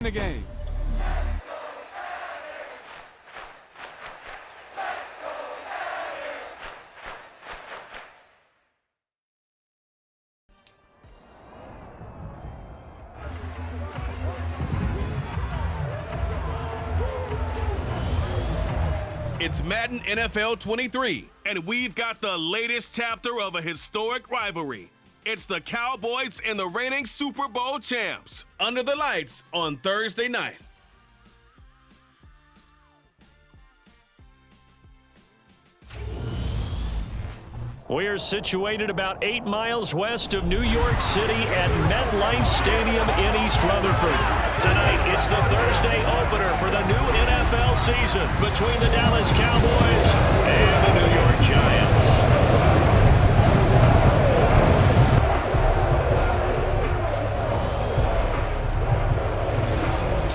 the game. It's Madden NFL 23, and we've got the latest chapter of a historic rivalry. It's the Cowboys and the reigning Super Bowl champs under the lights on Thursday night. We are situated about 8 miles west of New York City at MetLife Stadium in East Rutherford. Tonight, it's the Thursday opener for the new NFL season between the Dallas Cowboys and the New York Giants.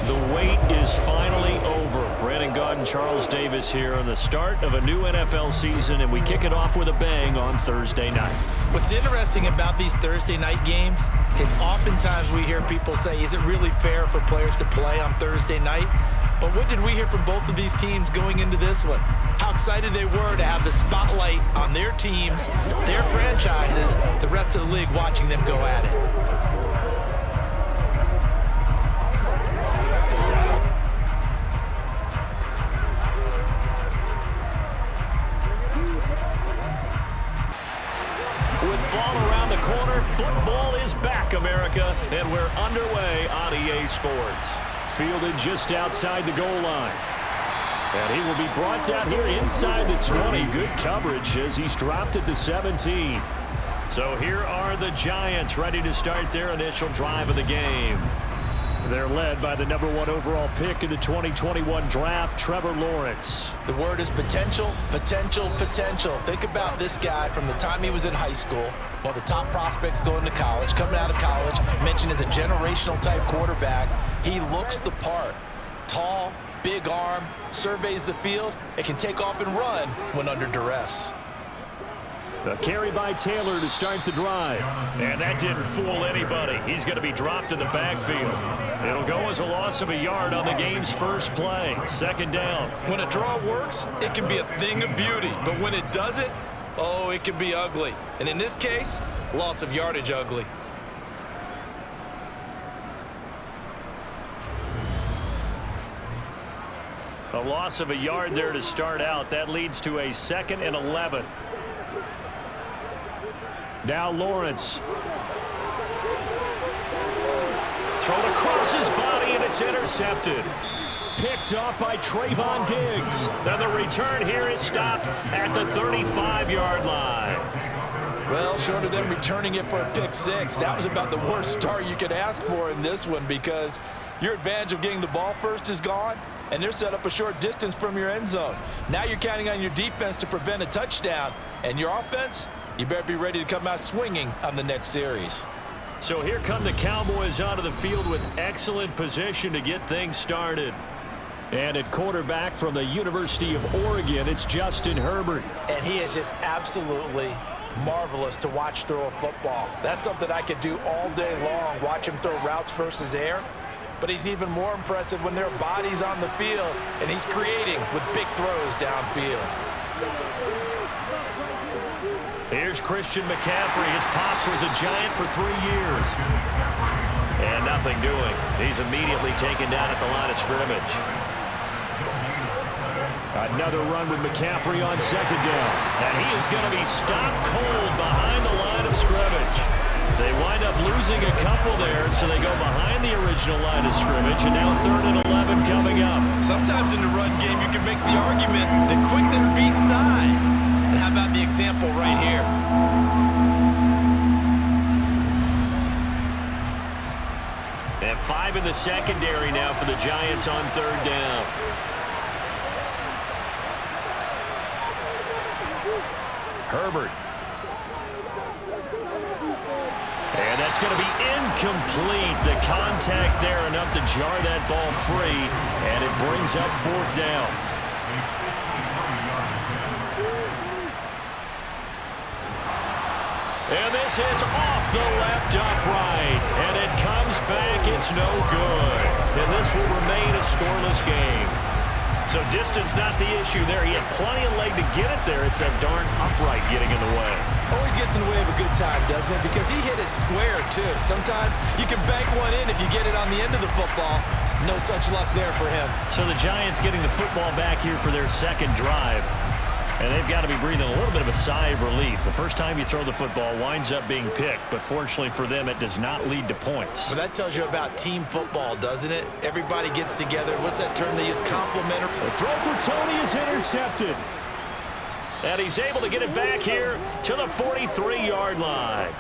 The wait is finally over. Brandon Gaud and Charles Davis here on the start of a new NFL season, and we kick it off with a bang on Thursday night. What's interesting about these Thursday night games is oftentimes we hear people say, is it really fair for players to play on Thursday night? But what did we hear from both of these teams going into this one? How excited they were to have the spotlight on their teams, their franchises, the rest of the league watching them go at it. Football is back, America, and we're underway on EA Sports. Fielded just outside the goal line. And he will be brought down here inside the 20. Good coverage as he's dropped at the 17. So here are the Giants ready to start their initial drive of the game. They're led by the #1 overall pick in the 2021 draft, Trevor Lawrence. The word is potential, potential, potential. Think about this guy from the time he was in high school, one of the top prospects going to college, coming out of college, mentioned as a generational type quarterback. He looks the part. Tall, big arm, surveys the field, and can take off and run when under duress. A carry by Taylor to start the drive. And that didn't fool anybody. He's going to be dropped in the backfield. It'll go as a loss of a yard on the game's first play. Second down. When a draw works, it can be a thing of beauty. But when it doesn't, oh, it can be ugly. And in this case, loss of yardage ugly. A loss of a yard there to start out. That leads to a 2nd and 11. Now Lawrence. Thrown across his body, and it's intercepted. Picked off by Trayvon Diggs. Now the return here is stopped at the 35-yard line. Well, short of them returning it for a pick six, that was about the worst start you could ask for in this one because your advantage of getting the ball first is gone, and they're set up a short distance from your end zone. Now you're counting on your defense to prevent a touchdown, and your offense, you better be ready to come out swinging on the next series. So here come the Cowboys onto the field with excellent position to get things started. And at quarterback from the University of Oregon, it's Justin Herbert. And he is just absolutely marvelous to watch throw a football. That's something I could do all day long, watch him throw routes versus air. But he's even more impressive when there are bodies on the field, and he's creating with big throws downfield. Here's Christian McCaffrey. His pops was a Giant for 3 years. And nothing doing. He's immediately taken down at the line of scrimmage. Another run with McCaffrey on second down. And he is going to be stopped cold behind the line of scrimmage. They wind up losing a couple there, so they go behind the original line of scrimmage, and now 3rd and 11 coming up. Sometimes in the run game, you can make the argument that quickness beats size. And how about the example right here? And 5 in the secondary now for the Giants on 3rd down. Herbert. And that's going to be incomplete. The contact there enough to jar that ball free, and it brings up 4th down. And this is off the left upright, and it comes back. It's no good. and this will remain a scoreless game. So distance not the issue there. He had plenty of leg to get it there. It's that darn upright getting in the way. Always gets in the way of a good time, doesn't it? Because he hit it square, too. Sometimes you can bank one in if you get it on the end of the football. No such luck there for him. So the Giants getting the football back here for their second drive. And they've got to be breathing a little bit of a sigh of relief. The first time you throw the football winds up being picked, but fortunately for them, it does not lead to points. Well, that tells you about team football, doesn't it? Everybody gets together. What's that term they use? Complementary. The throw for Tony is intercepted. And he's able to get it back here to the 43-yard line.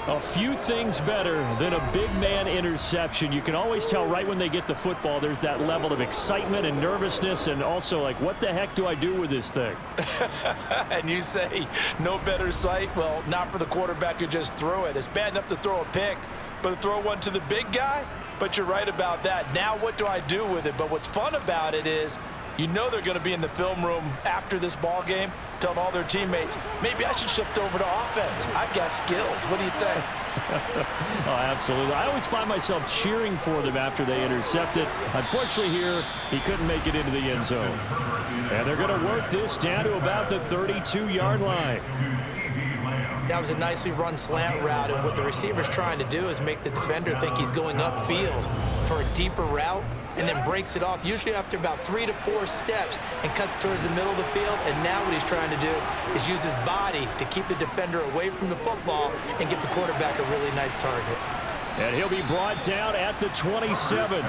A few things better than a big man interception. You can always tell right when they get the football, there's that level of excitement and nervousness, and also like, what the heck do I do with this thing? And you say, no better sight? Well, not for the quarterback who just threw it. It's bad enough to throw a pick, but to throw one to the big guy? But you're right about that. Now what do I do with it? But what's fun about it is, you know they're going to be in the film room after this ball game, telling all their teammates, maybe I should shift over to offense. I've got skills. What do you think? Oh, absolutely. I always find myself cheering for them after they intercept it. Unfortunately here, he couldn't make it into the end zone. And they're going to work this down to about the 32-yard line. That was a nicely run slant route, and what the receiver's trying to do is make the defender think he's going upfield for a deeper route, and then breaks it off, usually after about 3 to 4 steps, and cuts towards the middle of the field. And now what he's trying to do is use his body to keep the defender away from the football and give the quarterback a really nice target. And he'll be brought down at the 27.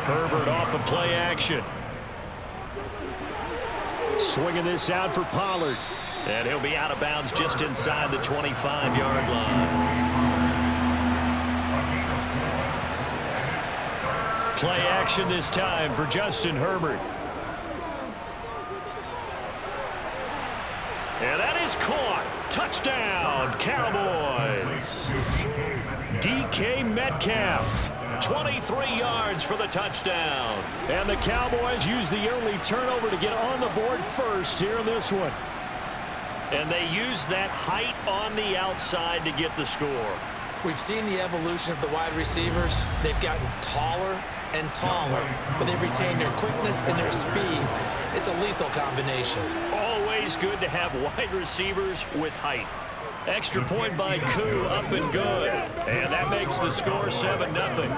Herbert off of play action. Swinging this out for Pollard. And he'll be out of bounds just inside the 25-yard line. Play action this time for Justin Herbert. And that is caught. Touchdown, Cowboys. DK Metcalf. 23 yards for the touchdown. And the Cowboys use the early turnover to get on the board first here in this one. And they use that height on the outside to get the score. We've seen the evolution of the wide receivers. They've gotten taller and taller, but they've retained their quickness and their speed. It's a lethal combination. Always good to have wide receivers with height. Extra point by Koo, up and good. And that makes the score 7-0.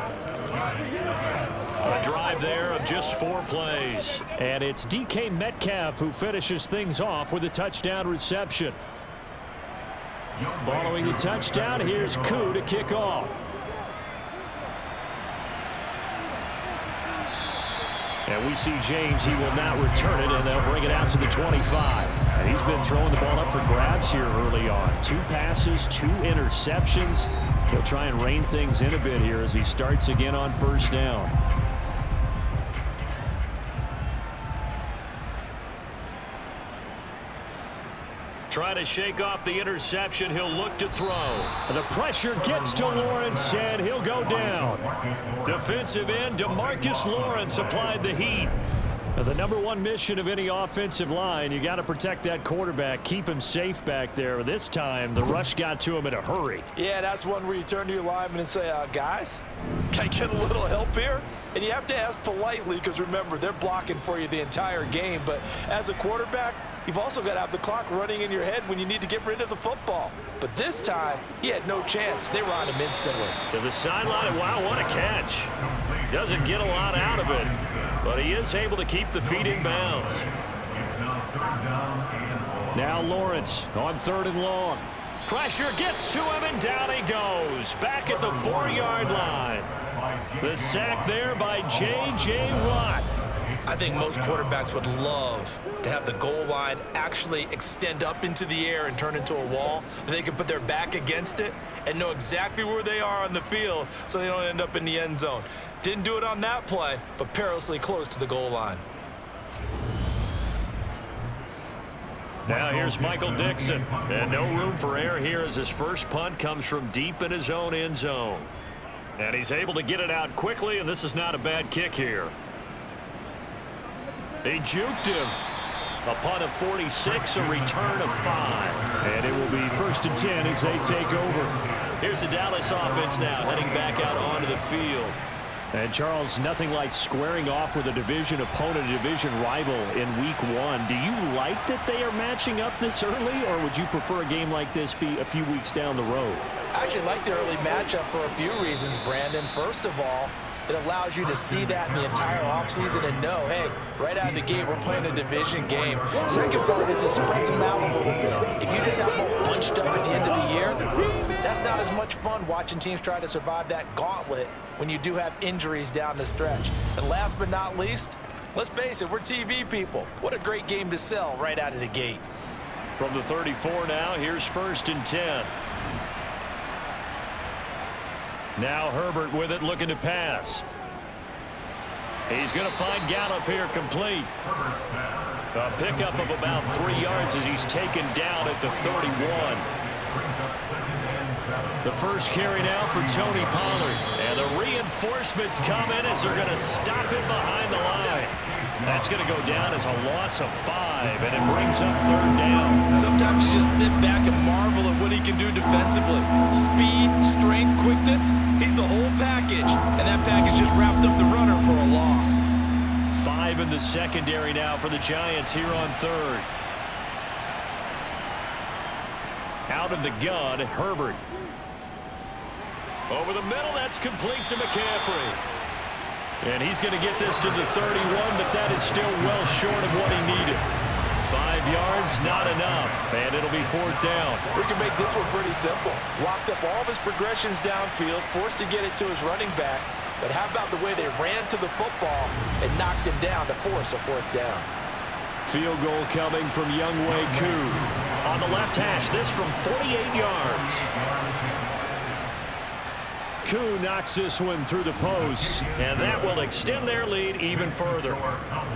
A drive there of just 4 plays. And it's DK Metcalf who finishes things off with a touchdown reception. Following the touchdown, here's Koo to kick off. And we see James, he will not return it, and they'll bring it out to the 25. And he's been throwing the ball up for grabs here early on. 2 passes, 2 interceptions. He'll try and rein things in a bit here as he starts again on first down. Trying to shake off the interception. He'll look to throw. The pressure gets to Lawrence, and he'll go down. Defensive end DeMarcus Lawrence applied the heat. The #1 mission of any offensive line, you got to protect that quarterback, keep him safe back there. This time, the rush got to him in a hurry. Yeah, that's one where you turn to your lineman and say, guys, can I get a little help here? And you have to ask politely because, remember, they're blocking for you the entire game. But as a quarterback, you've also got to have the clock running in your head when you need to get rid of the football. But this time, he had no chance. They were on him instantly. To the sideline, and wow, what a catch. Doesn't get a lot out of it, but he is able to keep the feet in bounds. Now Lawrence on 3rd and long. Pressure gets to him, and down he goes. Back at the 4-yard line. The sack there by J.J. Watt. I think most quarterbacks would love to have the goal line actually extend up into the air and turn into a wall. They could put their back against it and know exactly where they are on the field so they don't end up in the end zone. Didn't do it on that play, but perilously close to the goal line. Now here's Michael Dixon. And no room for error here as his first punt comes from deep in his own end zone. And he's able to get it out quickly, and this is not a bad kick here. He juked him. A punt of 46, a return of 5. And it will be 1st and 10 as they take over. Here's the Dallas offense now, heading back out onto the field. And, Charles, nothing like squaring off with a division opponent, a division rival in Week 1. Do you like that they are matching up this early, or would you prefer a game like this be a few weeks down the road? I actually like the early matchup for a few reasons, Brandon. First of all, it allows you to see that in the entire offseason and know, hey, right out of the gate, we're playing a division game. Second part is it spreads them out a little bit. If you just have them all bunched up at the end of the year, that's not as much fun watching teams try to survive that gauntlet when you do have injuries down the stretch. And last but not least, let's face it, we're TV people. What a great game to sell right out of the gate. From the 34 now, here's 1st and 10. Now Herbert with it, looking to pass. He's going to find Gallup here complete. A pickup of about 3 yards as he's taken down at the 31. The first carry now for Tony Pollard. And the reinforcements come in as they're going to stop him behind the line. That's going to go down as a loss of 5, and it brings up 3rd down. Sometimes you just sit back and marvel at what he can do defensively. Speed, strength, quickness, he's the whole package. And that package just wrapped up the runner for a loss. 5 in the secondary now for the Giants here on 3rd. Out of the gun, Herbert. Over the middle, that's complete to McCaffrey. And he's going to get this to the 31, but that is still well short of what he needed. 5 yards, not enough, and it'll be 4th down. We can make this one pretty simple. Locked up all of his progressions downfield, forced to get it to his running back. But how about the way they ran to the football and knocked him down to force a 4th down? Field goal coming from Younghoe Koo. On the left hash, this from 48 yards. Koo knocks this one through the post, and that will extend their lead even further.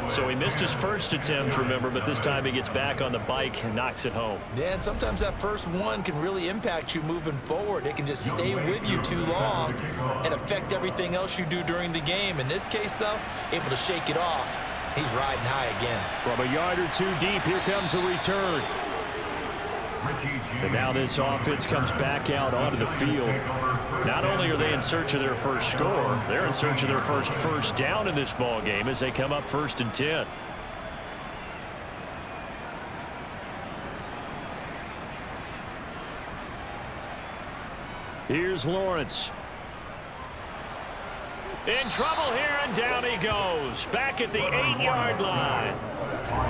So he missed his first attempt, remember, but this time he gets back on the bike and knocks it home. Yeah, and sometimes that first one can really impact you moving forward. It can just stay with you too long and affect everything else you do during the game. In this case, though, able to shake it off. He's riding high again. From a yard or 2 deep, here comes a return. And now this offense comes back out onto the field. Not only are they in search of their first score, they're in search of their first down in this ball game as they come up 1st and 10. Here's Lawrence. In trouble here, and down he goes. Back at the 8-yard line.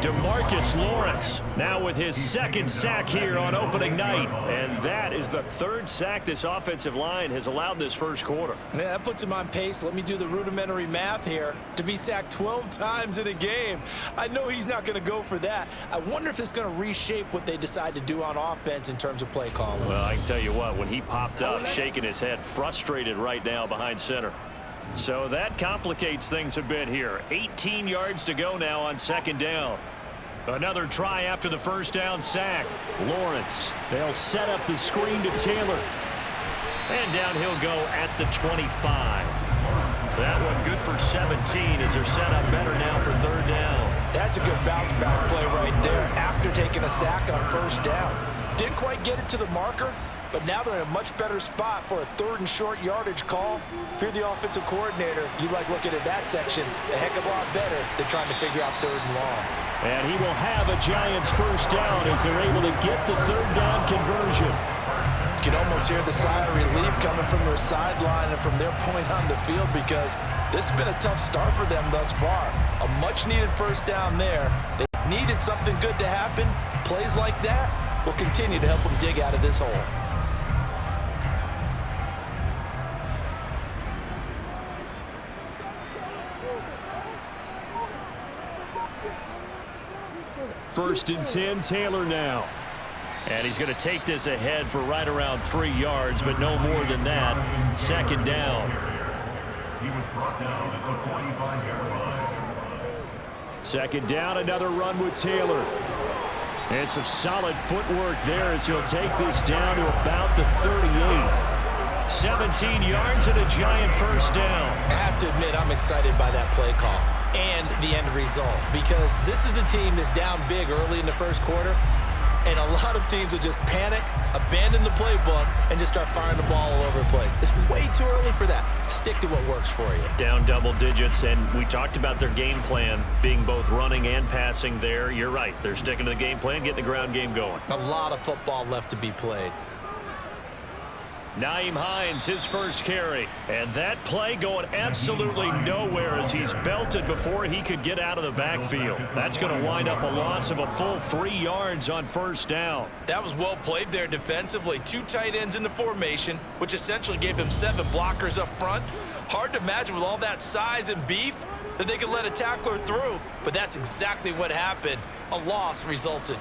DeMarcus Lawrence now with his 2nd sack here on opening night. And that is the 3rd sack this offensive line has allowed this first quarter. Yeah, that puts him on pace. Let me do the rudimentary math here. To be sacked 12 times in a game. I know he's not going to go for that. I wonder if it's going to reshape what they decide to do on offense in terms of play calling. Well, I can tell you what, when he popped up, shaking his head, frustrated right now behind center. So that complicates things a bit here. 18 yards to go now on 2nd down. Another try after the first down sack. Lawrence, they'll set up the screen to Taylor. And down he'll go at the 25. That one good for 17 as they're set up better now for 3rd down. That's a good bounce back play right there after taking a sack on 1st down. Didn't quite get it to the marker, but now they're in a much better spot for a 3rd and short yardage call. If you're the offensive coordinator, you like looking at that section a heck of a lot better than trying to figure out 3rd and long. And he will have a Giants first down as they're able to get the 3rd down conversion. You can almost hear the sigh of relief coming from their sideline and from their point on the field because this has been a tough start for them thus far. A much-needed first down there. They needed something good to happen. Plays like that will continue to help them dig out of this hole. First and 10, Taylor now. And he's going to take this ahead for right around 3 yards, but no more than that. 2nd down. He was brought down at the 45-yard line. 2nd down, another run with Taylor. And some solid footwork there as he'll take this down to about the 38. 17 yards and a Giant first down. I have to admit, I'm excited by that play call. And the end result, because this is a team that's down big early in the first quarter, and a lot of teams will just panic, abandon the playbook, and just start firing the ball all over the place. It's way too early for that. Stick to what works for you. Down double digits, and we talked about their game plan being both running and passing there. You're right. They're sticking to the game plan, getting the ground game going. A lot of football left to be played. Nyheim Hines, his first carry. And that play going absolutely nowhere as he's belted before he could get out of the backfield. That's going to wind up a loss of a full 3 yards on first down. That was well played there defensively. 2 tight ends in the formation, which essentially gave them 7 blockers up front. Hard to imagine with all that size and beef that they could let a tackler through, but that's exactly what happened. A loss resulted.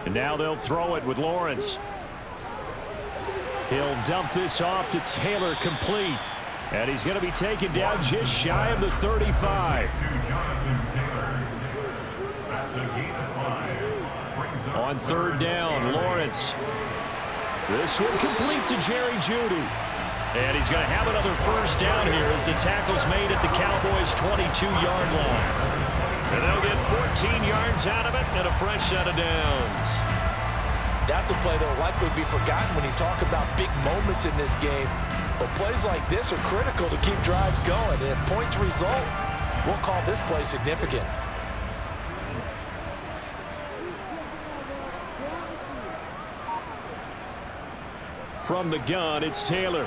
And now they'll throw it with Lawrence. He'll dump this off to Taylor, complete. And he's going to be taken down just shy of the 35. On third down, Lawrence. This one complete to Jerry Jeudy. And he's going to have another first down here as the tackle's made at the Cowboys' 22-yard line. And they'll get 14 yards out of it and a fresh set of downs. That's a play that will likely be forgotten when you talk about big moments in this game. But plays like this are critical to keep drives going. And if points result, we'll call this play significant. From the gun, it's Taylor.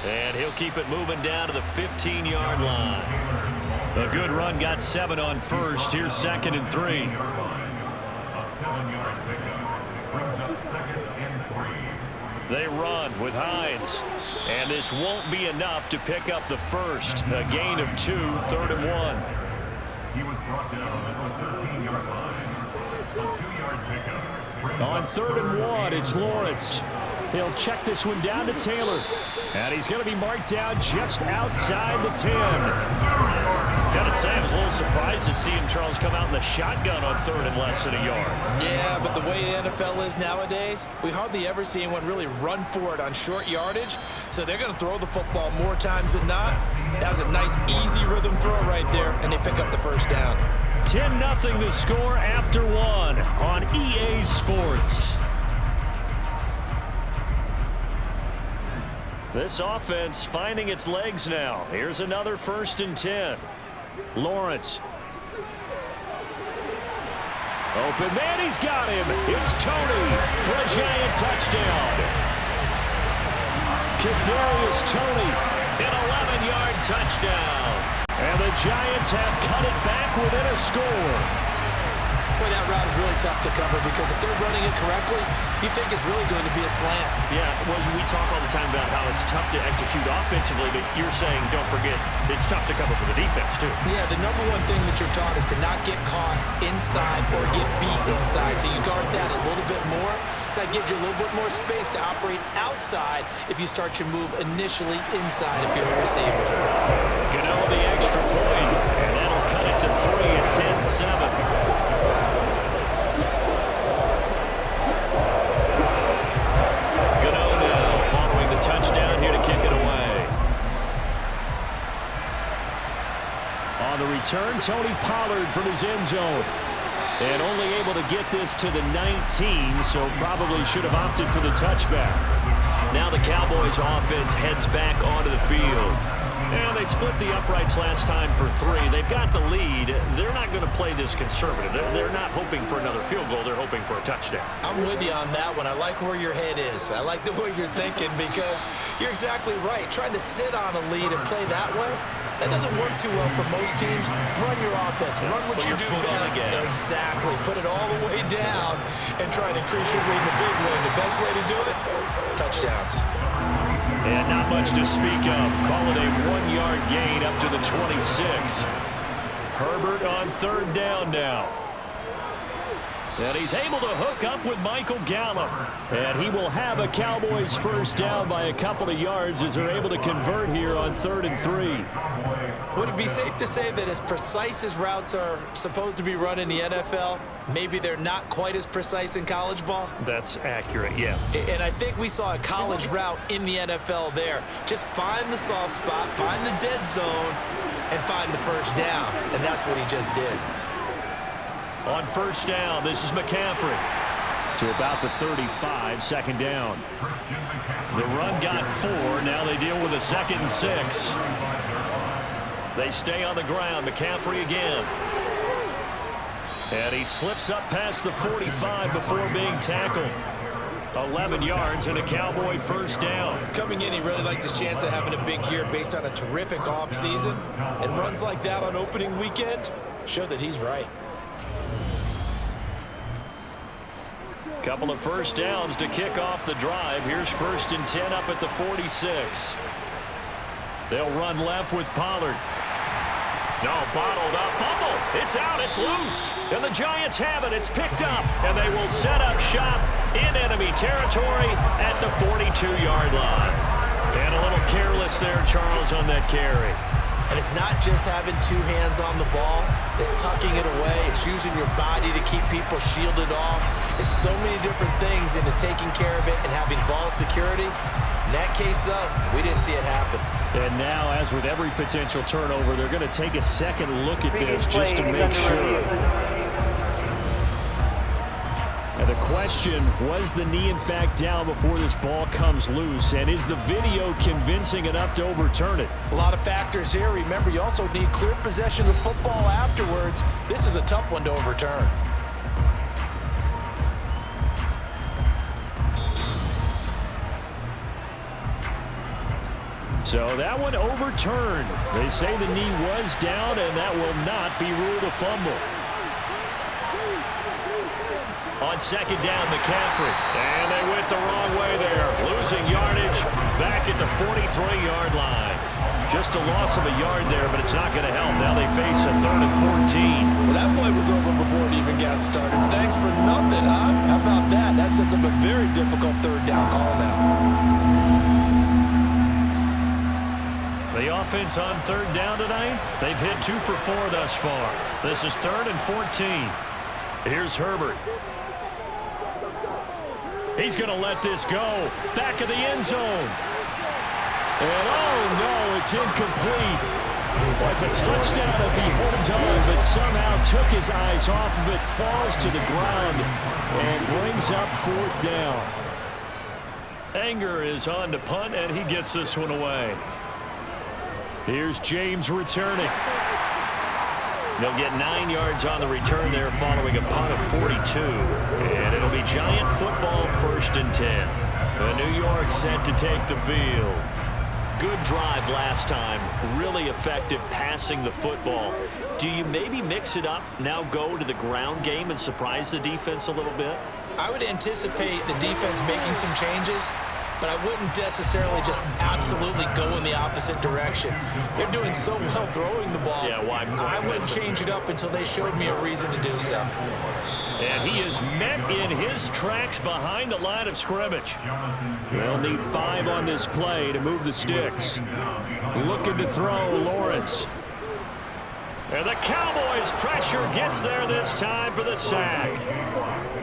And he'll keep it moving down to the 15-yard line. A good run, got 7 on first. Here's 2nd and 3. They run with Hines. And this won't be enough to pick up the first. A gain of 2, 3rd and 1. He was brought down at the 13-yard line. A 2-yard pickup. On 3rd and 1, it's Lawrence. He'll check this one down to Taylor. And he's going to be marked down just outside the 10. Gotta say, I was a little surprised to see him, Charles, come out in the shotgun on 3rd and less than a yard. Yeah, but the way the NFL is nowadays, we hardly ever see anyone really run for it on short yardage. So they're going to throw the football more times than not. That was a nice, easy rhythm throw right there, and they pick up the first down. 10-0 the score after 1 on EA Sports. This offense finding its legs now. Here's another 1st and 10. Lawrence. Open man, he's got him. It's Tony for a giant touchdown. Kadarius Toney, an 11-yard touchdown. And the Giants have cut it back within a score. Boy, that route is really tough to cover because if they're running it correctly, you think it's really going to be a slant. Yeah, well, we talk all the time about how it's tough to execute offensively, but you're saying, don't forget, it's tough to cover for the defense, too. Yeah, the number one thing that you're taught is to not get caught inside or get beat inside. So you guard that a little bit more. So that gives you a little bit more space to operate outside if you start your move initially inside if you're a receiver. Gano the extra point, and that'll cut it to 3 at 10-7. Touchdown here to kick it away. On the return, Tony Pollard from his end zone. And only able to get this to the 19, so probably should have opted for the touchback. Now the Cowboys offense heads back onto the field. And they split the uprights last time for 3. They've got the lead. They're not going to play this conservative. They're not hoping for another field goal. They're hoping for a touchdown. I'm with you on that one. I like where your head is. I like the way you're thinking because you're exactly right. Trying to sit on a lead and play that way, that doesn't work too well for most teams. Run your offense. Run what you do best. Exactly. Put it all the way down and try to increase your lead in a big way. The best way to do it, touchdowns. And not much to speak of. Call it a 1-yard gain up to the 26. Herbert on 3rd down now. And he's able to hook up with Michael Gallup. And he will have a Cowboys first down by a couple of yards as they're able to convert here on 3rd and 3. Would it be safe to say that as precise as routes are supposed to be run in the NFL, maybe they're not quite as precise in college ball? That's accurate, yeah. And I think we saw a college route in the NFL there. Just find the soft spot, find the dead zone, and find the first down, and that's what he just did. On first down, this is McCaffrey. To about the 35, second down. The run got 4. Now they deal with a 2nd and 6. They stay on the ground. McCaffrey again. And he slips up past the 45 before being tackled. 11 yards and a Cowboy first down. Coming in, he really likes his chance of having a big year based on a terrific offseason. And runs like that on opening weekend show that he's right. Couple of first downs to kick off the drive. Here's 1st and 10 up at the 46. They'll run left with Pollard. No, bottled up, fumble. It's out, it's loose. And the Giants have it, it's picked up. And they will set up shop in enemy territory at the 42-yard line. And a little careless there, Charles, on that carry. And it's not just having 2 hands on the ball. It's tucking it away. It's using your body to keep people shielded off. It's so many different things into taking care of it and having ball security. In that case, though, we didn't see it happen. And now, as with every potential turnover, they're going to take a second look at this just to make sure. And the question, was the knee in fact down before this ball comes loose? And is the video convincing enough to overturn it? A lot of factors here. Remember, you also need clear possession of the football afterwards. This is a tough one to overturn. So that one overturned. They say the knee was down, and that will not be ruled a fumble. On second down, McCaffrey. And they went the wrong way there. Losing yardage back at the 43-yard line. Just a loss of a yard there, but it's not going to help. Now they face a 3rd and 14. Well, that play was over before it even got started. Thanks for nothing, huh? How about that? That sets up a very difficult 3rd down call now. The offense on 3rd down tonight, they've hit 2 for 4 thus far. This is 3rd and 14. Here's Herbert. He's going to let this go. Back of the end zone. And oh no, it's incomplete. Well, it's a touchdown if he holds on, but somehow took his eyes off of it, falls to the ground, and brings up 4th down. Anger is on to punt, and he gets this one away. Here's James returning. They'll get 9 yards on the return there following a punt of 42. And it'll be Giant football 1st and 10. The New York set to take the field. Good drive last time. Really effective passing the football. Do you maybe mix it up, now go to the ground game and surprise the defense a little bit? I would anticipate the defense making some changes, but I wouldn't necessarily just absolutely go in the opposite direction. They're doing so well throwing the ball. Yeah, why I wouldn't change it up until they showed me a reason to do so. And he is met in his tracks behind the line of scrimmage. They'll need 5 on this play to move the sticks. Looking to throw, Lawrence. And the Cowboys pressure gets there this time for the sack.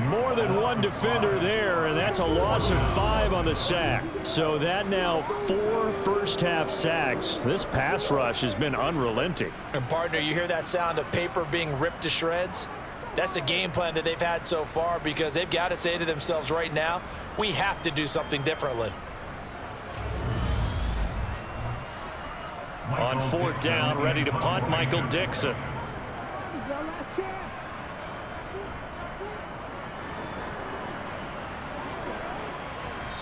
More than one defender there, and that's a loss of 5 on the sack. So that now 4 first-half sacks. This pass rush has been unrelenting. And partner, you hear that sound of paper being ripped to shreds? That's the game plan that they've had so far, because they've got to say to themselves right now, we have to do something differently. On 4th down, ready to punt, Michael Dixon.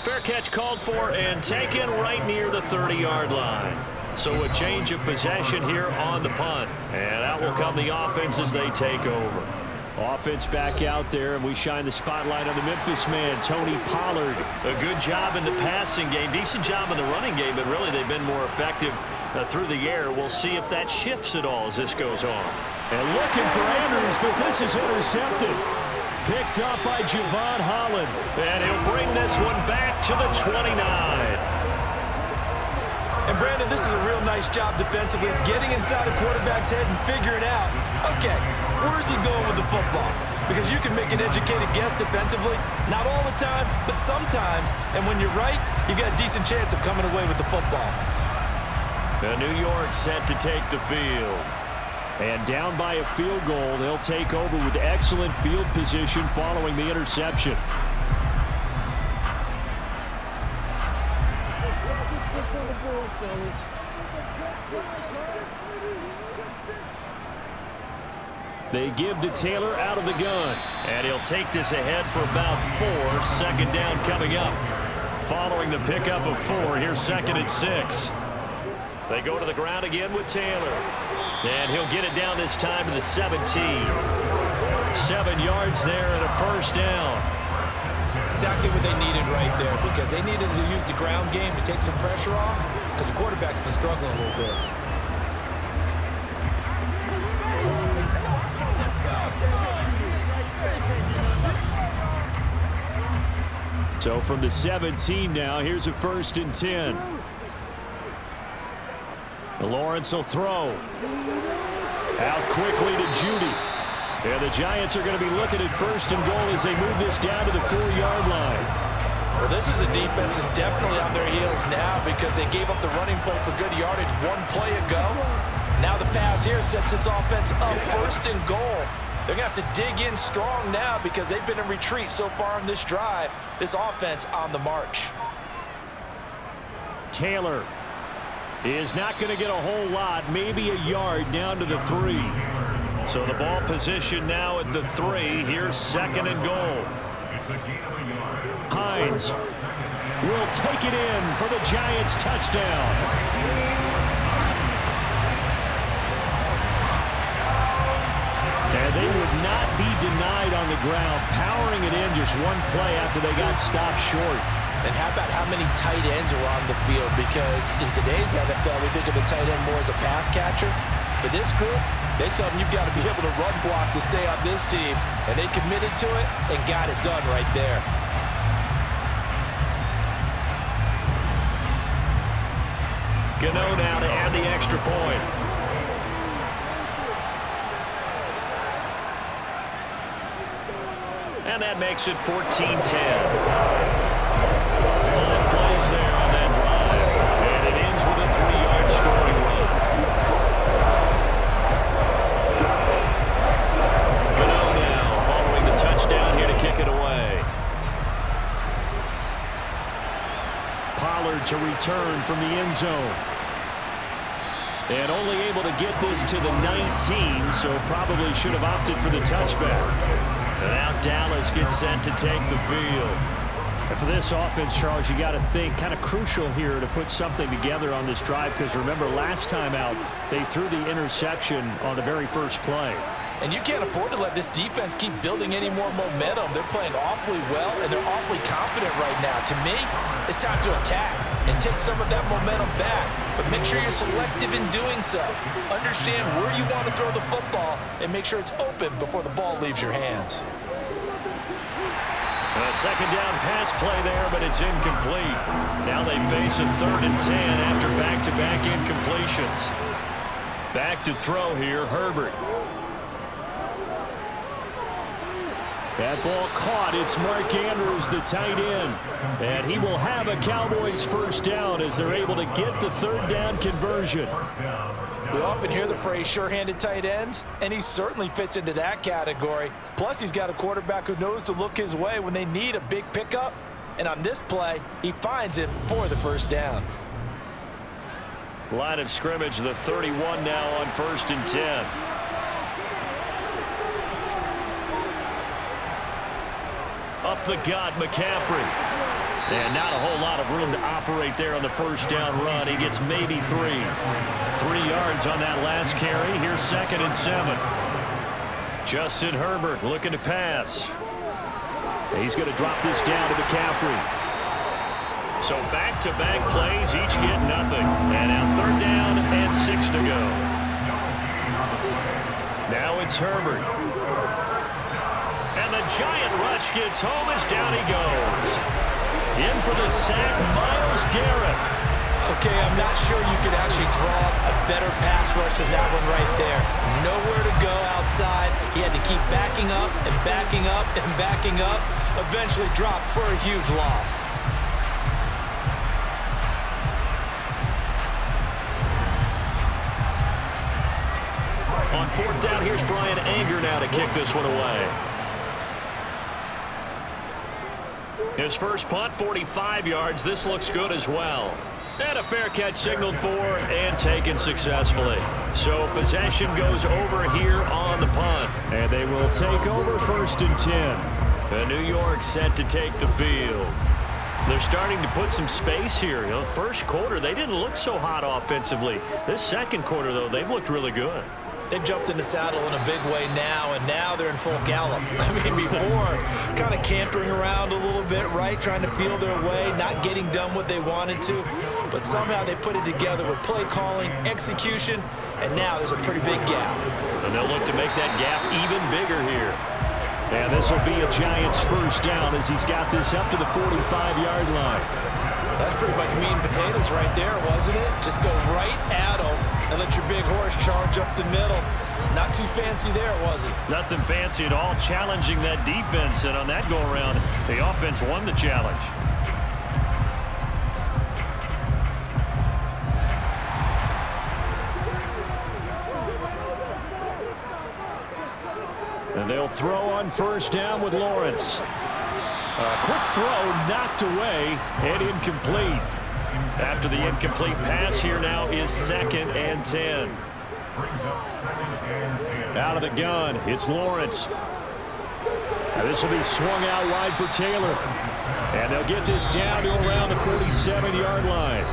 Fair catch called for and taken right near the 30-yard line. So a change of possession here on the punt. And out will come the offense as they take over. Offense back out there, and we shine the spotlight on the Memphis man, Tony Pollard. A good job in the passing game, decent job in the running game, but really they've been more effective through the air. We'll see if that shifts at all as this goes on. And looking for Andrews, but this is intercepted. Picked up by Javon Holland. And he'll bring this one back to the 29. And Brandon, this is a real nice job defensively of getting inside the quarterback's head and figuring out, okay, where's he going with the football? Because you can make an educated guess defensively, not all the time, but sometimes. And when you're right, you've got a decent chance of coming away with the football. And New York set to take the field. And down by a field goal, they'll take over with excellent field position following the interception. They give to Taylor out of the gun. And he'll take this ahead for about 4. Second down coming up. Following the pickup of 4, here's 2nd and 6. They go to the ground again with Taylor. And he'll get it down this time to the 17. 7 yards there and a first down. Exactly what they needed right there, because they needed to use the ground game to take some pressure off, because the quarterback's been struggling a little bit. So from the 17 now, here's a 1st and 10. Lawrence will throw. Out quickly to Judy. And the Giants are going to be looking at 1st and goal as they move this down to the 4-yard line. Well, this is a defense that's definitely on their heels now, because they gave up the running play for good yardage 1 play ago. Now the pass here sets this offense up 1st and goal. They're going to have to dig in strong now, because they've been in retreat so far on this drive. This offense on the march. Taylor is not going to get a whole lot, maybe a yard down to the 3. So the ball position now at the 3. Here's 2nd and goal. Hines will take it in for the Giants touchdown. And they would not be denied on the ground, powering it in just 1 play after they got stopped short. And how about how many tight ends are on the field? Because in today's NFL, we think of the tight end more as a pass catcher. But this group, they tell them you've got to be able to run block to stay on this team. And they committed to it and got it done right there. Gano now to add the extra point. And that makes it 14-10. 5 plays there on that drive. And it ends with a 3-yard scoring run. Gano now following the touchdown here to kick it away. Pollard to return from the end zone. And only able to get this to the 19, so probably should have opted for the touchback. And now Dallas gets set to take the field. And for this offense, Charles, you got to think kind of crucial here to put something together on this drive, because remember last time out they threw the interception on the very first play. And you can't afford to let this defense keep building any more momentum. They're playing awfully well, and they're awfully confident right now. To me, it's time to attack and take some of that momentum back. But make sure you're selective in doing so. Understand where you want to throw the football and make sure it's open before the ball leaves your hands. A 2nd down pass play there, but it's incomplete. Now they face a 3rd and 10 after back-to-back incompletions. Back to throw here, Herbert. That ball caught. It's Mark Andrews, the tight end. And he will have a Cowboys 1st down as they're able to get the 3rd down conversion. We often hear the phrase sure-handed tight ends, and he certainly fits into that category. Plus, he's got a quarterback who knows to look his way when they need a big pickup. And on this play, he finds it for the 1st down. Line of scrimmage, the 31 now on 1st and 10. Up the gut, McCaffrey. And not a whole lot of room to operate there on the 1st down run. He gets maybe 3. 3 yards on that last carry. Here's 2nd and 7. Justin Herbert looking to pass. He's going to drop this down to McCaffrey. So back-to-back plays, each get nothing. And now 3rd down and 6 to go. Now it's Herbert. And the giant rush gets home as down he goes. In for the sack, Myles Garrett. Okay, I'm not sure you could actually draw a better pass rush than that one right there. Nowhere to go outside. He had to keep backing up and backing up and backing up. Eventually dropped for a huge loss. On fourth down, here's Brian Anger now to kick this one away. His first punt, 45 yards. This looks good as well. And a fair catch signaled for and taken successfully. So possession goes over here on the punt. And they will take over 1st and 10. And New York set to take the field. They're starting to put some space here. You know, first quarter, they didn't look so hot offensively. This second quarter, though, they've looked really good. They've jumped in the saddle in a big way now, and now they're in full gallop. I mean, before, kind of cantering around a little bit, right, trying to feel their way, not getting done what they wanted to. But somehow they put it together with play calling, execution, and now there's a pretty big gap. And they'll look to make that gap even bigger here. And this will be a Giants first down as he's got this up to the 45-yard line. That's pretty much meat and potatoes right there, wasn't it? Just go right at them and let your big horse charge up the middle. Not too fancy there, was he? Nothing fancy at all, challenging that defense. And on that go-around, the offense won the challenge. And they'll throw on first down with Lawrence. A quick throw knocked away and incomplete. After the incomplete pass, here now is 2nd and 10. Out of the gun, it's Lawrence. And this will be swung out wide for Taylor. And they'll get this down to around the 47-yard line.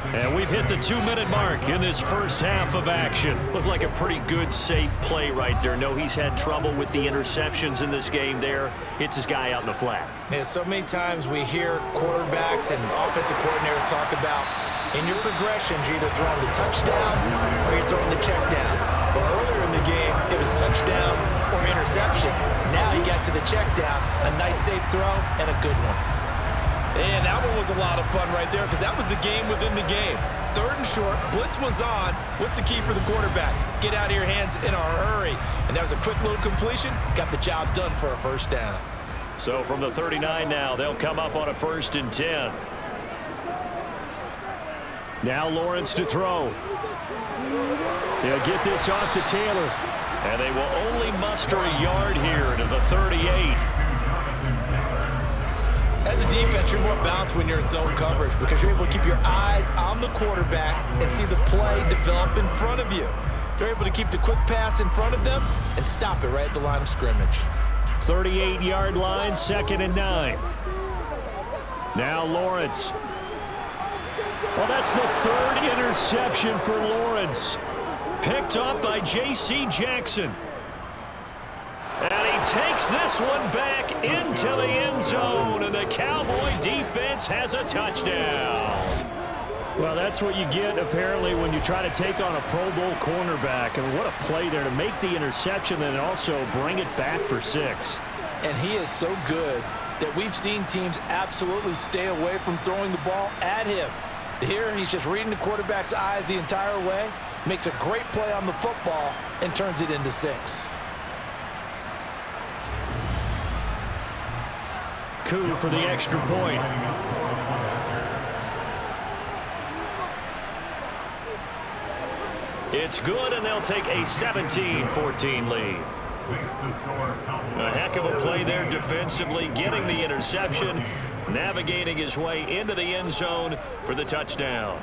And we've hit the 2-minute mark in this first half of action. Looked like a pretty good, safe play right there. No, he's had trouble with the interceptions in this game there. Hits his guy out in the flat. Yeah, so many times we hear quarterbacks and offensive coordinators talk about in your progressions, you're either throwing the touchdown or you're throwing the check down. But earlier in the game, it was touchdown or interception. Now he got to the check down, a nice safe throw, and a good one. And that one was a lot of fun right there because that was the game within the game. 3rd and short, blitz was on. What's the key for the quarterback? Get out of your hands in a hurry. And that was a quick little completion. Got the job done for a first down. So from the 39 now, they'll come up on a 1st and 10. Now Lawrence to throw. They'll get this off to Taylor. And they will only muster a yard here to the 38. As a defense, you're more balanced when you're in zone coverage because you're able to keep your eyes on the quarterback and see the play develop in front of you. They're able to keep the quick pass in front of them and stop it right at the line of scrimmage. 38-yard line, 2nd and 9. Now Lawrence. Well, that's the 3rd interception for Lawrence. Picked up by J.C. Jackson. And he takes this one back into the end zone, and the Cowboy defense has a touchdown. Well, that's what you get, apparently, when you try to take on a Pro Bowl cornerback. And what a play there to make the interception and also bring it back for 6. And he is so good that we've seen teams absolutely stay away from throwing the ball at him. Here, he's just reading the quarterback's eyes the entire way, makes a great play on the football, and turns it into 6. Coup for the extra point. It's good, and they'll take a 17-14 lead. A heck of a play there defensively, getting the interception, navigating his way into the end zone for the touchdown.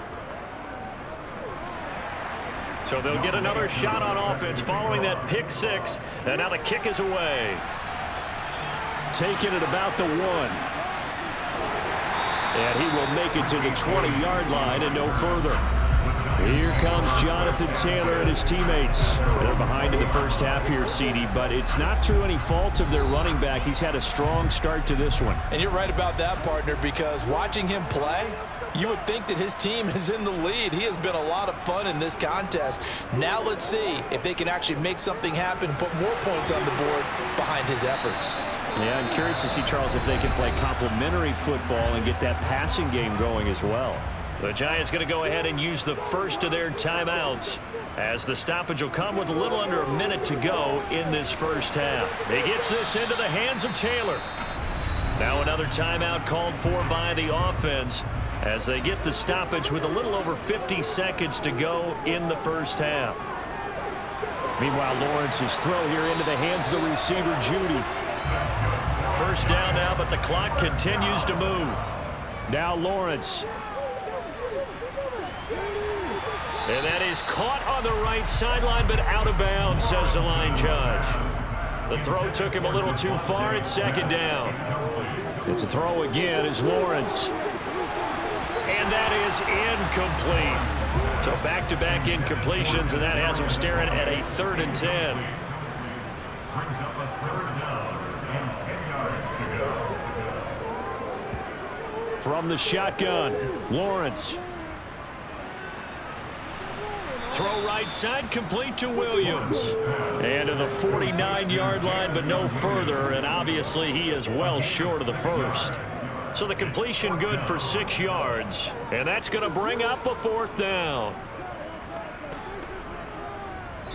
So they'll get another shot on offense following that pick 6, and now the kick is away. Taken at about the 1. And he will make it to the 20-yard line and no further. Here comes Jonathan Taylor and his teammates. They're behind in the first half here, CD, but it's not through any fault of their running back. He's had a strong start to this one. And you're right about that, partner, because watching him play, you would think that his team is in the lead. He has been a lot of fun in this contest. Now let's see if they can actually make something happen, put more points on the board behind his efforts. Yeah, I'm curious to see, Charles, if they can play complementary football and get that passing game going as well. The Giants going to go ahead and use the first of their timeouts as the stoppage will come with a little under a minute to go in this first half. He gets this into the hands of Taylor. Now another timeout called for by the offense as they get the stoppage with a little over 50 seconds to go in the first half. Meanwhile, Lawrence's throw here into the hands of the receiver, Judy. First down now, but the clock continues to move. Now Lawrence. And that is caught on the right sideline, but out of bounds, says the line judge. The throw took him a little too far. It's second down. It's a throw again is Lawrence. And that is incomplete. So back-to-back incompletions, and that has him staring at a 3rd and 10. Brings up a 3rd down and 10 yards to go. From the shotgun, Lawrence. Throw right side, complete to Williams. And to the 49-yard line, but no further, and obviously he is well short of the first. So the completion good for 6 yards, and that's going to bring up a 4th down.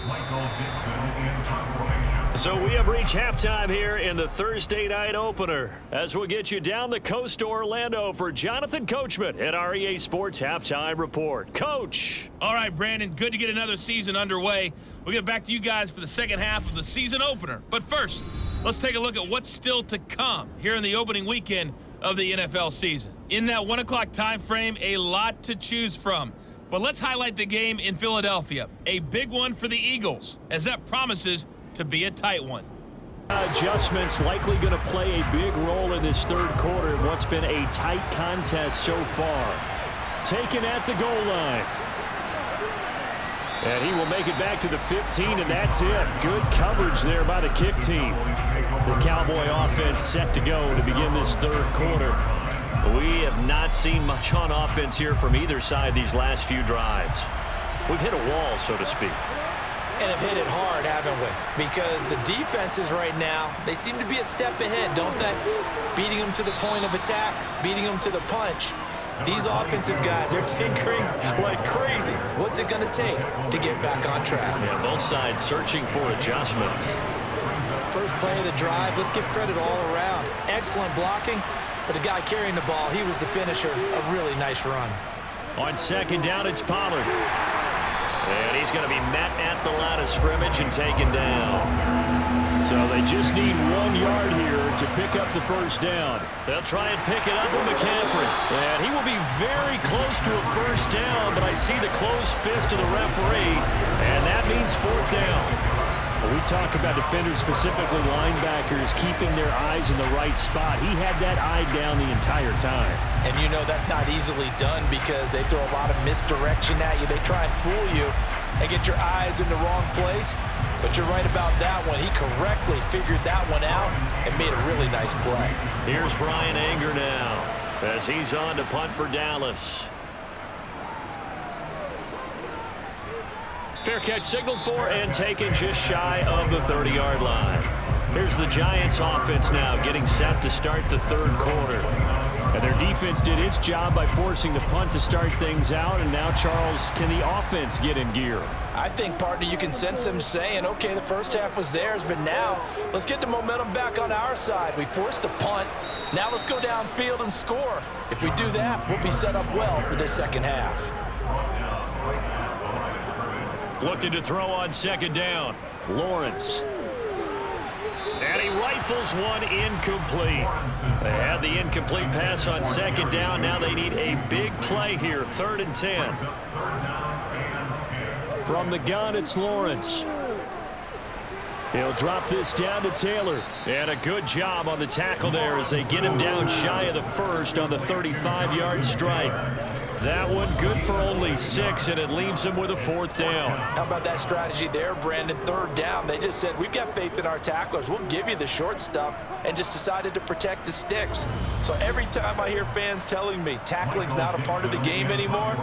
Michael Dixon in formation. So we have reached halftime here in the Thursday night opener, as we'll get you down the coast to Orlando for Jonathan Coachman at our EA Sports Halftime Report. Coach. All right, Brandon, good to get another season underway. We'll get back to you guys for the second half of the season opener. But first, let's take a look at what's still to come here in the opening weekend of the NFL season. In that 1 o'clock time frame, a lot to choose from. But let's highlight the game in Philadelphia. A big one for the Eagles, as that promises to be a tight one. Adjustments likely going to play a big role in this 3rd quarter in what's been a tight contest so far. Taken at the goal line. And he will make it back to the 15, and that's it. Good coverage there by the kick team. The Cowboy offense set to go to begin this 3rd quarter. We have not seen much on offense here from either side these last few drives. We've hit a wall, so to speak. And have hit it hard, haven't we? Because the defenses right now, they seem to be a step ahead, don't they? Beating them to the point of attack, beating them to the punch. These offensive guys, they're tinkering like crazy. What's it going to take to get back on track? Yeah, both sides searching for adjustments. First play of the drive, let's give credit all around. Excellent blocking, but the guy carrying the ball, he was the finisher. A really nice run. On second down, it's Pollard. And he's going to be met at the line of scrimmage and taken down. So they just need 1 yard here to pick up the first down. They'll try and pick it up with McCaffrey. And he will be very close to a first down, but I see the closed fist of the referee, and that means 4th down. We talk about defenders, specifically linebackers, keeping their eyes in the right spot. He had that eye down the entire time. And you know that's not easily done because they throw a lot of misdirection at you. They try and fool you and get your eyes in the wrong place. But you're right about that one. He correctly figured that one out and made a really nice play. Here's Brian Anger now as he's on to punt for Dallas. Fair catch signaled for and taken just shy of the 30-yard line. Here's the Giants offense now getting set to start the 3rd quarter. And their defense did its job by forcing the punt to start things out. And now, Charles, can the offense get in gear? I think, partner, you can sense them saying, okay, the first half was theirs, but now let's get the momentum back on our side. We forced a punt. Now let's go downfield and score. If we do that, we'll be set up well for this second half. Looking to throw on second down. Lawrence. And he rifles one incomplete. They had the incomplete pass on second down. Now they need a big play here. 3rd and 10. From the gun, it's Lawrence. He'll drop this down to Taylor. And a good job on the tackle there as they get him down shy of the first on the 35-yard strike. That one good for only 6, and it leaves him with a 4th down. How about that strategy there, Brandon? 3rd down. They just said, we've got faith in our tacklers. We'll give you the short stuff, and just decided to protect the sticks. So every time I hear fans telling me tackling's not a part of the game anymore,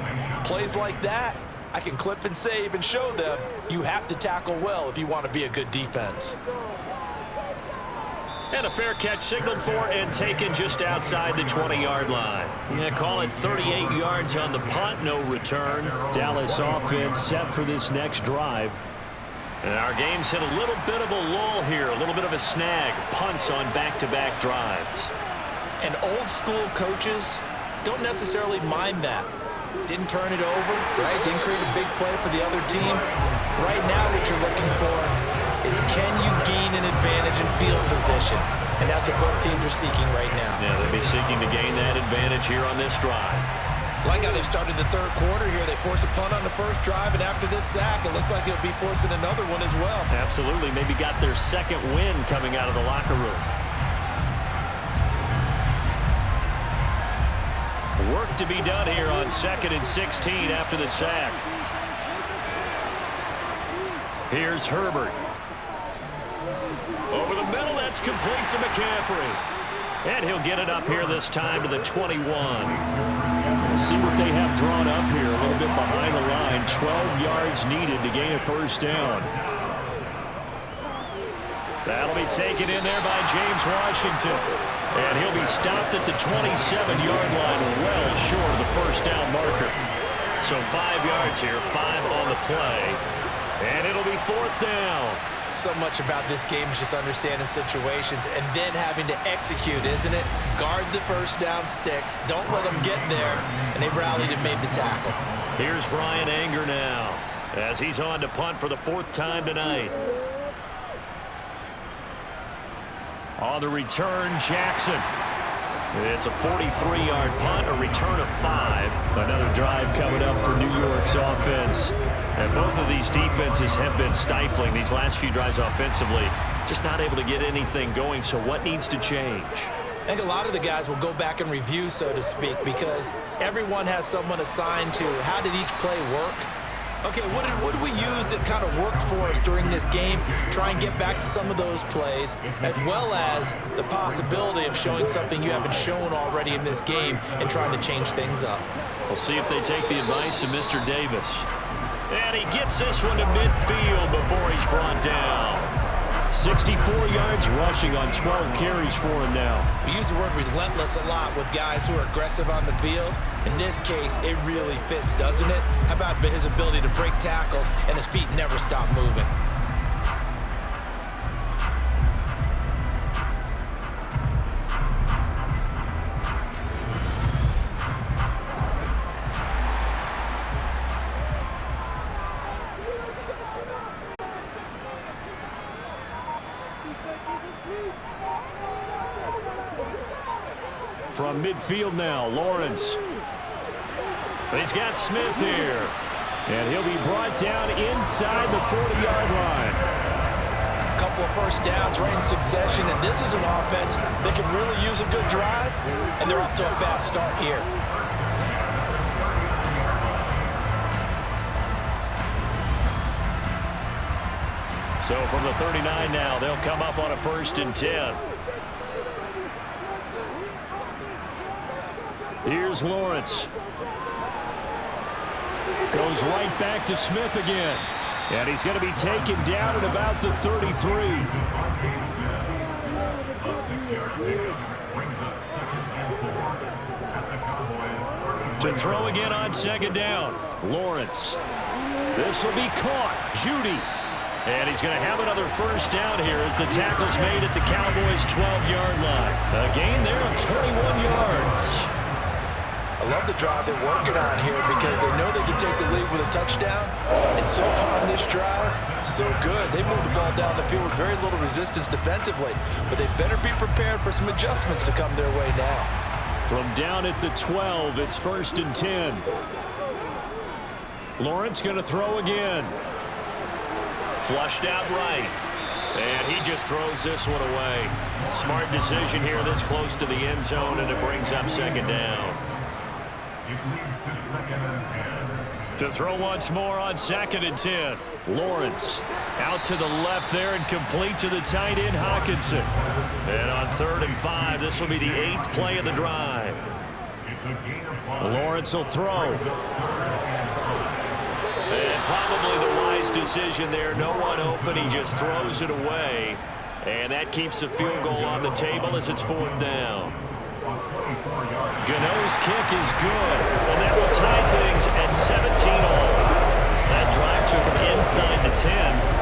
plays like that, I can clip and save and show them you have to tackle well if you want to be a good defense. And a fair catch signaled for and taken just outside the 20-yard line. Yeah, call it 38 yards on the punt, no return. Dallas offense set for this next drive. And our game's hit a little bit of a lull here, a little bit of a snag. Punts on back-to-back drives. And old school coaches don't necessarily mind that. Didn't turn it over, right? Didn't create a big play for the other team. Right now what you're looking for is, can you gain an advantage in field position? And that's what both teams are seeking right now. Yeah, they'll be seeking to gain that advantage here on this drive. Like how they've started the third quarter here. They force a punt on the first drive, and after this sack, it looks like they'll be forcing another one as well. Absolutely. Maybe got their second win coming out of the locker room. Work to be done here on 2nd and 16 after the sack. Here's Herbert. Over the middle, that's complete to McCaffrey. And he'll get it up here this time to the 21. Let's see what they have drawn up here. A little bit behind the line. 12 yards needed to gain a first down. That'll be taken in there by James Washington. And he'll be stopped at the 27-yard line, well short of the first down marker. So 5 yards here, 5 on the play. And it'll be 4th down. So much about this game is just understanding situations and then having to execute, isn't it? Guard the first down sticks. Don't let them get there. And they rallied and made the tackle. Here's Brian Anger now as he's on to punt for the 4th time tonight. On the return, Jackson. It's a 43-yard punt, a return of 5. Another drive coming up for New York's offense. And both of these defenses have been stifling these last few drives offensively. Just not able to get anything going, so what needs to change? I think a lot of the guys will go back and review, so to speak, because everyone has someone assigned to how did each play work. Okay, what did we use that kind of worked for us during this game? Try and get back to some of those plays, as well as the possibility of showing something you haven't shown already in this game and trying to change things up. We'll see if they take the advice of Mr. Davis. And he gets this one to midfield before he's brought down. 64 yards rushing on 12 carries for him now. We use the word relentless a lot with guys who are aggressive on the field. In this case, it really fits, doesn't it? How about his ability to break tackles and his feet never stop moving? From midfield now, Lawrence. He's got Smith here. And he'll be brought down inside the 40-yard line. A couple of first downs right in succession, and this is an offense that can really use a good drive, and they're off to a fast start here. So from the 39 now, they'll come up on a 1st and 10. Here's Lawrence. Goes right back to Smith again. And he's going to be taken down at about the 33. A 6-yard pickup brings up 2nd and 4 at the Cowboys. To throw again on 2nd down. Lawrence. This will be caught. Judy. And he's going to have another first down here as the tackle's made at the Cowboys' 12-yard line. A gain there of 21 yards. I love the drive they're working on here because they know they can take the lead with a touchdown. And so far on this drive, so good. They moved the ball down the field with very little resistance defensively. But they better be prepared for some adjustments to come their way now. From down at the 12, it's 1st and 10. Lawrence going to throw again. Flushed out right. And he just throws this one away. Smart decision here this close to the end zone, and it brings up 2nd down. It leads to 2nd and 10. To throw once more on 2nd and 10. Lawrence out to the left there and complete to the tight end, Hawkinson. And on 3rd and 5, this will be the 8th play of the drive. It's a gain of 5. Lawrence will throw. And probably the wise decision there. No one open. He just throws it away. And that keeps the field goal on the table as it's 4th down. Gano's kick is good, and that will tie things at 17-all. That drive took him inside the 10.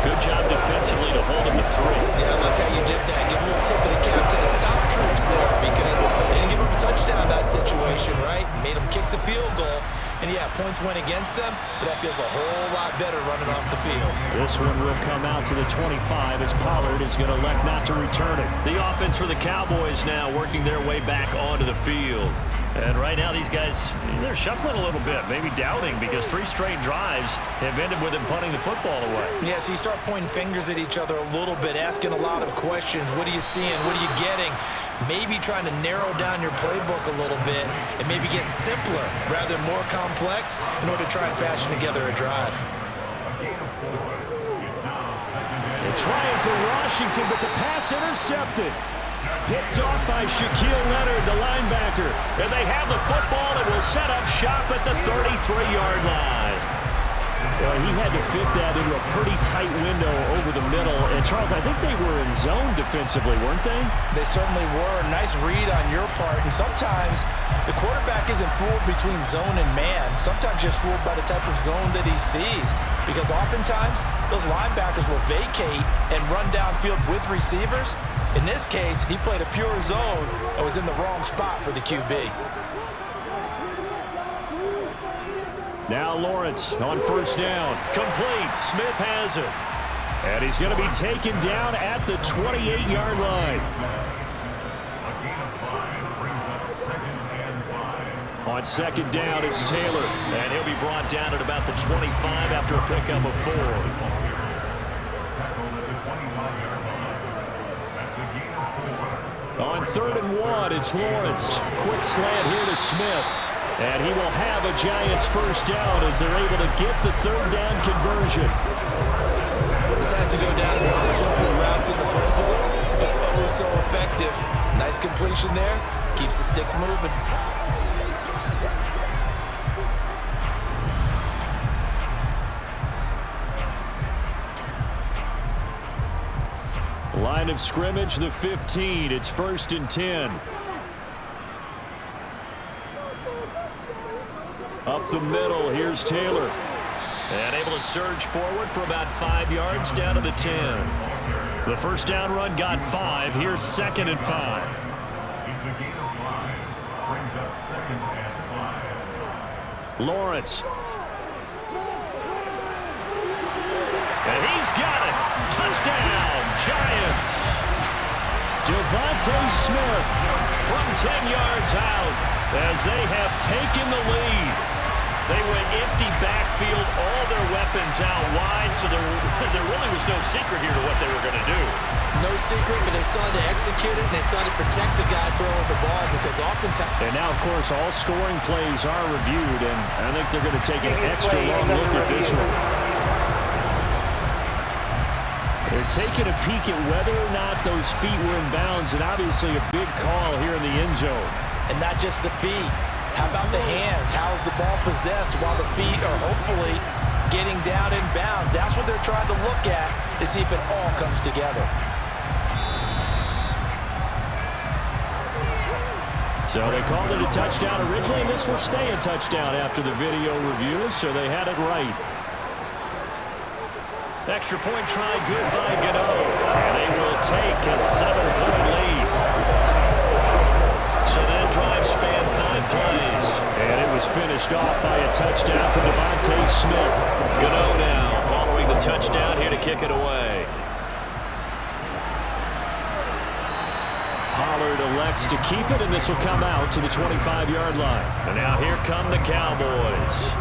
Good job defensively to hold him to 3. Yeah, I love how you did that. Give a little tip of the cap to the stop troops there because they didn't give him a touchdown in that situation, right? Made him kick the field goal. And yeah, points went against them, but that feels a whole lot better running off the field. This one will come out to the 25 as Pollard is going to elect not to return it. The offense for the Cowboys now working their way back onto the field. And right now these guys, they're shuffling a little bit, maybe doubting, because 3 straight drives have ended with them punting the football away. Yeah, so you start pointing fingers at each other a little bit, asking a lot of questions. What are you seeing? What are you getting? Maybe trying to narrow down your playbook a little bit and maybe get simpler rather than more complex in order to try and fashion together a drive. They're trying for Washington, but the pass intercepted. Picked off by Shaquille Leonard, the linebacker. And they have the football and will set up shop at the 33-yard line. Well, he had to fit that into a pretty tight window over the middle. And, Charles, I think they were in zone defensively, weren't they? They certainly were. Nice read on your part. And sometimes the quarterback isn't fooled between zone and man. Sometimes just fooled by the type of zone that he sees. Because oftentimes those linebackers will vacate and run downfield with receivers. In this case, he played a pure zone and was in the wrong spot for the QB. Now Lawrence on first down. Complete. Smith has it. And he's going to be taken down at the 28-yard line. On second down, it's Taylor. And he'll be brought down at about the 25 after a pickup of 4. On 3rd and 1, it's Lawrence. Quick slant here to Smith. And he will have a Giants first down as they're able to get the 3rd down conversion. This has to go down as one of the simple routes in the playbook, but oh so effective. Nice completion there. Keeps the sticks moving. Line of scrimmage, the 15. It's 1st and 10. Up the middle, here's Taylor. And able to surge forward for about 5 yards down to the 10. The first down run got 5. Here's 2nd and 5. It's a gain of 5. Brings up 2nd and 5. Lawrence. And he's got it. Touchdown, Giants. Devontae Smith From 10 yards out as they have taken the lead. They went empty backfield, all their weapons out wide, so there really was no secret here to what they were going to do. No secret, but they still had to execute it, and they still had to protect the guy throwing the ball because oftentimes... And now, of course, all scoring plays are reviewed, and I think they're going to take an extra long look at this one. They're taking a peek at whether or not those feet were in bounds, and obviously a big call here in the end zone. And not just the feet. How about the hands? How is the ball possessed while the feet are hopefully getting down in bounds? That's what they're trying to look at to see if it all comes together. So they called it a touchdown originally, and this will stay a touchdown after the video review, so they had it right. Extra point try, good by Gano. And they will take a 7-point lead. So that drive spanned 5 plays. And it was finished off by a touchdown for Devontae Smith. Gano now following the touchdown here to kick it away. Pollard elects to keep it, and this will come out to the 25-yard line. And now here come the Cowboys.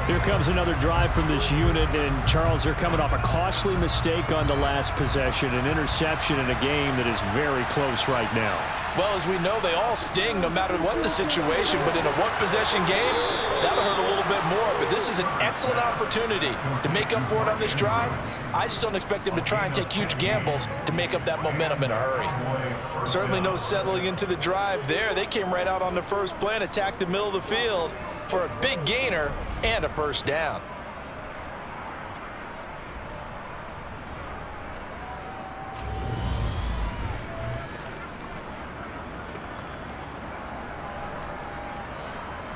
Here comes another drive from this unit, and Charles, they're coming off a costly mistake on the last possession, an interception in a game that is very close right now. Well, as we know, they all sting no matter what the situation, but in a one-possession game, that'll hurt a little bit more. But this is an excellent opportunity to make up for it on this drive. I just don't expect them to try and take huge gambles to make up that momentum in a hurry. Certainly no settling into the drive there. They came right out on the first play and attacked the middle of the field for a big gainer and a first down.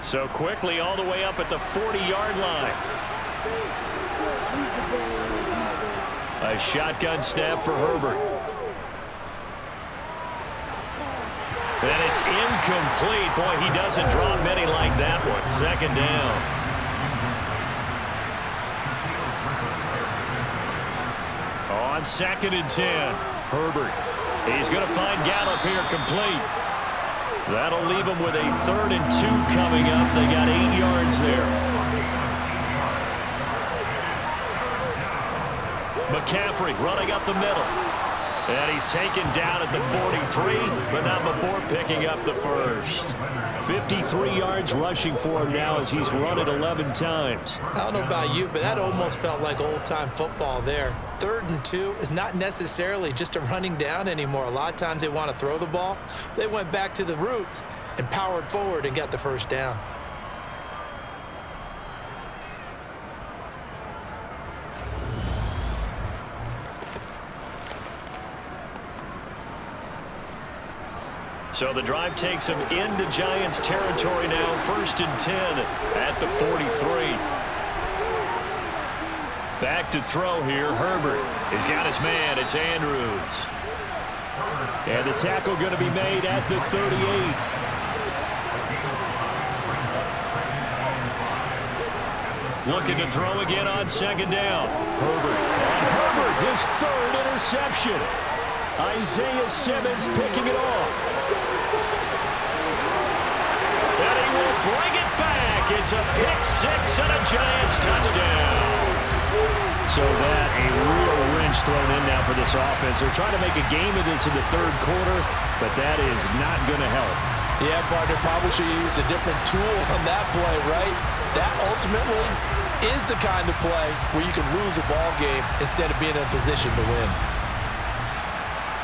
So quickly all the way up at the 40-yard line. A shotgun snap for Herbert. And it's Incomplete. Boy, he doesn't draw many like that one. Second down. On 2nd and 10, Herbert. He's going to find Gallup here complete. That'll leave him with a 3rd and 2 coming up. They got 8 yards there. McCaffrey running up the middle. And he's taken down at the 43, but not before picking up the first. 53 yards rushing for him now as he's run it 11 times. I don't know about you, but that almost felt like old-time football there. 3rd and 2 is not necessarily just a running down anymore. A lot of times they want to throw the ball. They went back to the roots and powered forward and got the first down. So the drive takes him into Giants territory now. 1st and 10 at the 43. Back to throw here. Herbert. He's got his man. It's Andrews. And the tackle going to be made at the 38. Looking to throw again on 2nd down. Herbert. And Herbert, his 3rd interception. Isaiah Simmons picking it off. And he will bring it back. It's a pick 6 and a Giants touchdown. So that a real wrench thrown in now for this offense. They're trying to make a game of this in the 3rd quarter, but that is not going to help. Yeah, partner, probably should use a different tool on that play, right? That ultimately is the kind of play where you can lose a ball game instead of being in a position to win.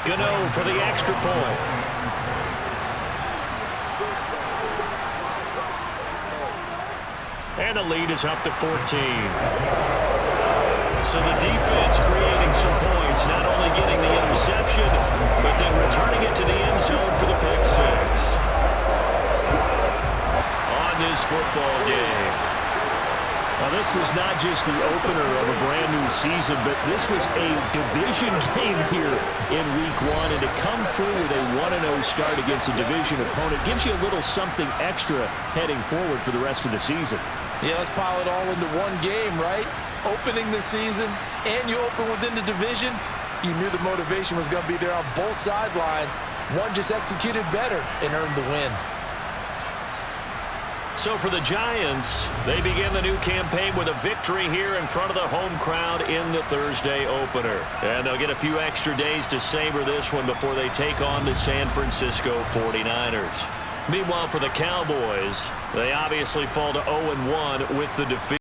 Gano for the extra point. And the lead is up to 14. So the defense creating some points, not only getting the interception, but then returning it to the end zone for the pick 6. On this football game. Now, this was not just the opener of a brand-new season, but this was a division game here in Week 1. And to come through with a 1-0 start against a division opponent gives you a little something extra heading forward for the rest of the season. Yeah, let's pile it all into one game, right? Opening the season, and you open within the division. You knew the motivation was going to be there on both sidelines. One just executed better and earned the win. So for the Giants, they begin the new campaign with a victory here in front of the home crowd in the Thursday opener. And they'll get a few extra days to savor this one before they take on the San Francisco 49ers. Meanwhile, for the Cowboys, they obviously fall to 0-1 with the defeat.